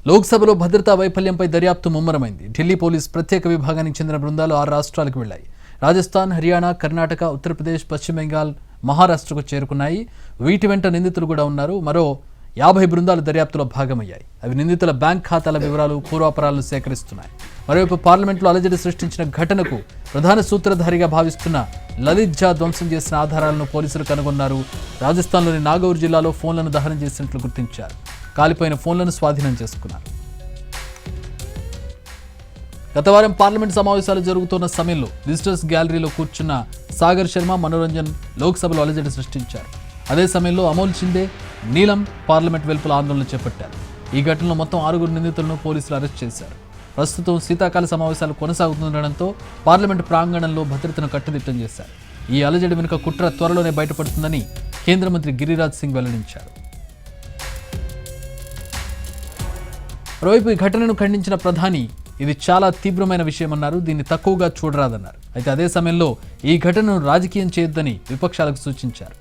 లోక్సభలో భద్రతా వైఫల్యంపై దర్యాప్తు ముమ్మరమైంది. ఢిల్లీ పోలీస్ ప్రత్యేక విభాగానికి చెందిన బృందాలు 6 రాష్ట్రాలకు వెళ్లాయి. రాజస్థాన్, హర్యానా, కర్ణాటక, ఉత్తరప్రదేశ్, పశ్చిమ బెంగాల్, మహారాష్ట్రకు చేరుకున్నాయి. వీటి వెంట నిందితులు కూడా ఉన్నారు. మరో 50 బృందాలు దర్యాప్తులో భాగమయ్యాయి. అవి నిందితుల బ్యాంక్ ఖాతాల వివరాలు, పూర్వాపరాలను సేకరిస్తున్నాయి. మరోవైపు పార్లమెంట్లో అలజడి సృష్టించిన ఘటనకు ప్రధాన సూత్రధారిగా భావిస్తున్న లలిత్ ఝా ధ్వంసం చేసిన ఆధారాలను పోలీసులు కనుగొన్నారు. రాజస్థాన్లోని నాగౌర్ జిల్లాలో ఫోన్లను దహనం చేసినట్లు గుర్తించారు. కాలిపోయిన ఫోన్లను స్వాధీనం చేసుకున్నారు. గత వారం పార్లమెంట్ సమావేశాలు జరుగుతున్న సమయంలో విజిటర్స్ గ్యాలరీలో కూర్చున్న సాగర్ శర్మ, మనోరంజన్ లోక్సభలో అలజడి సృష్టించారు. అదే సమయంలో అమోల్ షిందే, నీలం పార్లమెంట్ వెలుపల ఆందోళన చేపట్టారు. ఈ ఘటనలో మొత్తం 6 నిందితులను పోలీసులు అరెస్ట్ చేశారు. ప్రస్తుతం శీతాకాల సమావేశాలు కొనసాగుతుండటంతో పార్లమెంట్ ప్రాంగణంలో భద్రతను కట్టుదిట్టం చేశారు. ఈ అలజడి వెనుక కుట్ర త్వరలోనే బయటపడుతుందని కేంద్ర మంత్రి గిరిరాజ్ సింగ్ వెల్లడించారు. మరోవైపు ఈ ఘటనను ఖండించిన ప్రధాని ఇది చాలా తీవ్రమైన విషయమన్నారు. దీన్ని తక్కువగా చూడరాదన్నారు. అయితే అదే సమయంలో ఈ ఘటనను రాజకీయం చేయొద్దని విపక్షాలకు సూచించారు.